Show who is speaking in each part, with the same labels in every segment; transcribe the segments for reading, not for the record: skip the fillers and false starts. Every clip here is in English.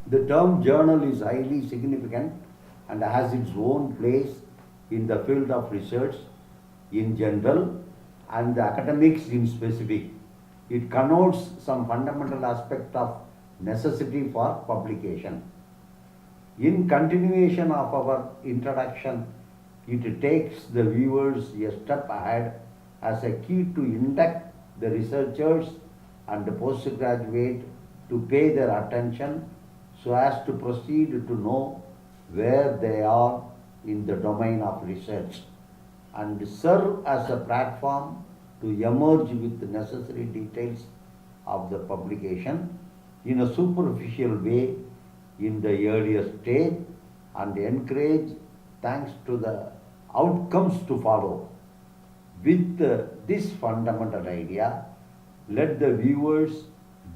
Speaker 1: The term journal is highly significant and has its own place in the field of research in general and the academics in specific. It connotes some fundamental aspect of necessity for publication. In continuation of our introduction, it takes the viewers a step ahead as a key to induct the researchers and the postgraduate to pay their attention so as to proceed to know where they are in the domain of research and serve as a platform to emerge with the necessary details of the publication in a superficial way in the earlier stage and encourage thanks to the outcomes to follow. With this fundamental idea, let the viewers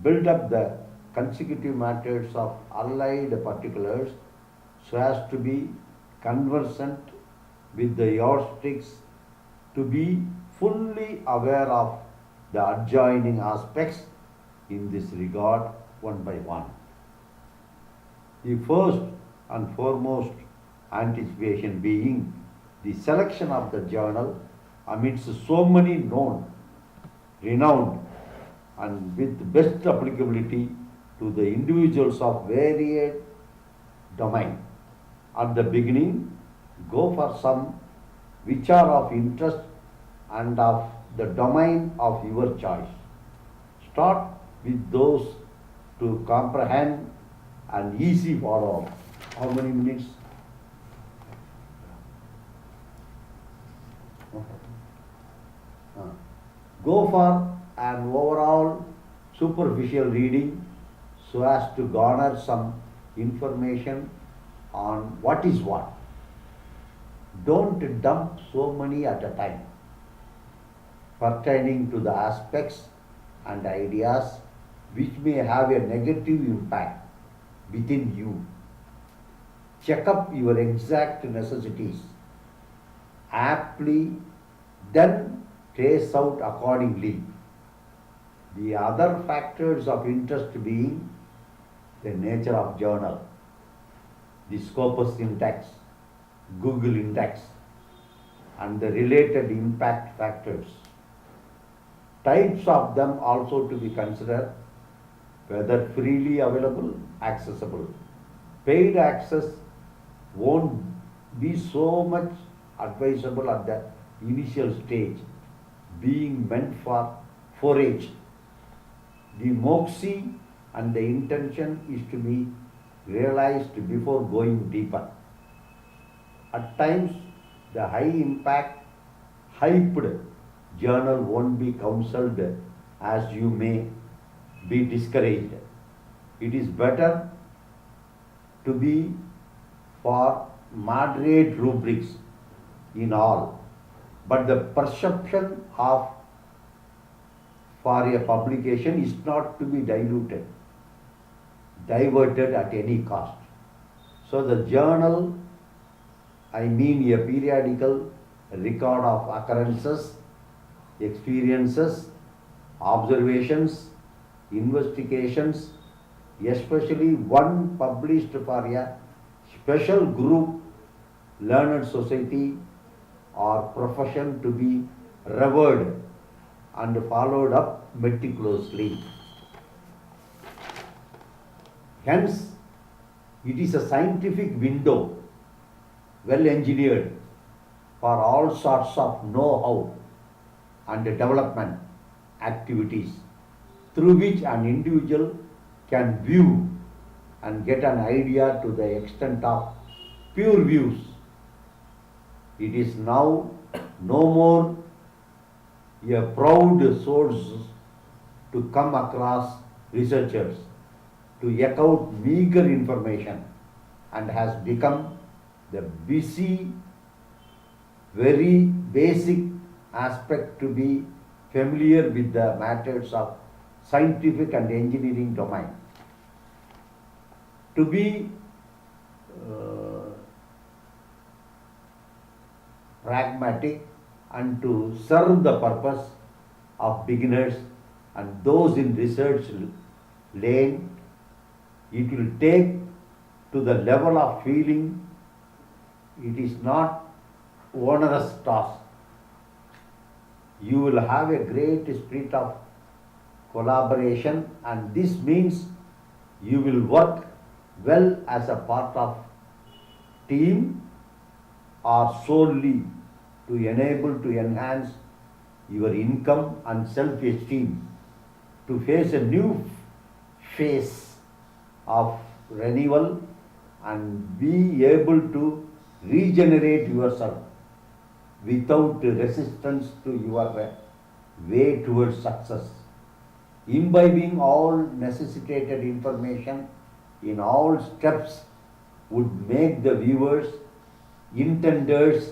Speaker 1: build up the consecutive matters of allied particulars so as to be conversant with the yardsticks, to be fully aware of the adjoining aspects in this regard one by one. The first and foremost anticipation being the selection of the journal amidst so many known, renowned, and with best applicability to the individuals of varied domain. At the beginning, go for some which are of interest and of the domain of your choice. Start with those to comprehend and easy follow. How many minutes? Go for an overall superficial reading so as to garner some information on what is what. Don't dump so many at a time pertaining to the aspects and ideas which may have a negative impact within you. Check up your exact necessities aptly, then trace out accordingly. The other factors of interest being the nature of journal, the Scopus index, Google index, and the related impact factors. Types of them also to be considered, whether freely available, accessible. Paid access won't be so much advisable at the initial stage, being meant for forage. The moxie and the intention is to be realized before going deeper. At times, the high impact, hyped journal won't be counseled as you may be discouraged. It is better to be for moderate rubrics in all, but the perception of for a publication is not to be diluted, diverted at any cost. So the journal, I mean a periodical record of occurrences, experiences, observations, investigations, especially one published for a special group, learned society, or profession to be revered and followed up meticulously. Hence, it is a scientific window, well engineered for all sorts of know-how and development activities through which an individual can view and get an idea to the extent of pure views. It is now no more a proud source to come across researchers to eke out meager information and has become the busy, very basic aspect to be familiar with the matters of scientific and engineering domain. To be pragmatic and to serve the purpose of beginners and those in research lane, It will take to the level of feeling. It is not onerous task. You will have a great spirit of collaboration, and this means you will work well as a part of team or solely to enable to enhance your income and self-esteem to face a new phase of renewal and be able to regenerate yourself without resistance to your way towards success. Imbibing all necessitated information in all steps would make the viewers intenders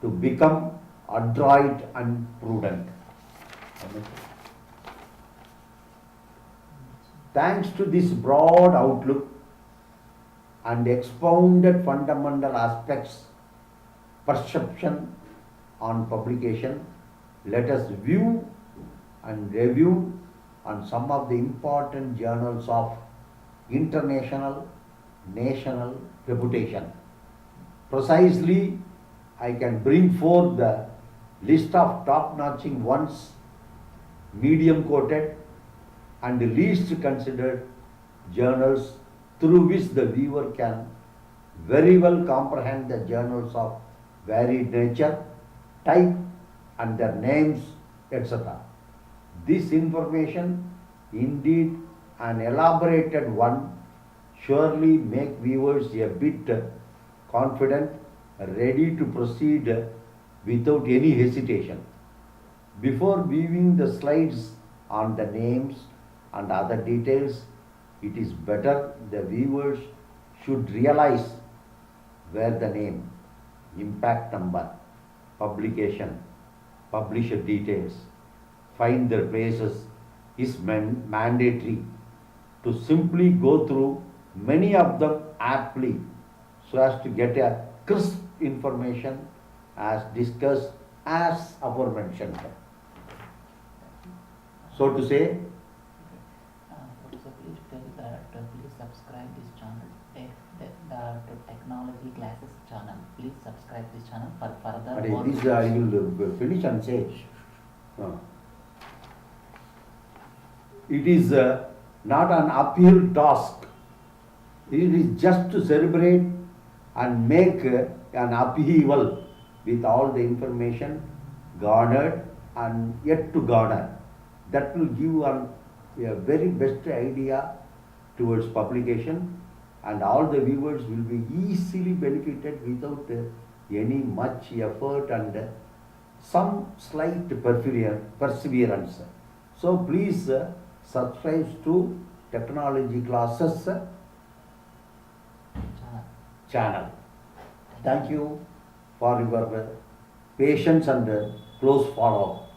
Speaker 1: to become adroit and prudent. Thanks to this broad outlook and expounded fundamental aspects, perception on publication, let us view and review on some of the important journals of international, national reputation. Precisely, I can bring forth the list of top-notching ones, medium quoted, and least considered journals through which the viewer can very well comprehend the journals of varied nature, type, and their names, etc. This information, indeed an elaborated one, surely make viewers a bit confident, ready to proceed without any hesitation. Before viewing the slides on the names and other details, it is better the viewers should realize where the name, impact number, publication, publisher details find their places is mandatory to simply go through many of them aptly so as to get a crisp information as discussed as aforementioned. So to say,
Speaker 2: Professor, please tell that please subscribe this channel, the technology classes channel. Please subscribe this channel for further more
Speaker 1: this I will finish and say. It is not an uphill task. It is just to celebrate and make an upheaval with all the information garnered and yet to garner. That will give a very best idea towards publication, and all the viewers will be easily benefited without any much effort and some slight perseverance. So please subscribe to Technology Classes channel. Thank you for your patience and close follow.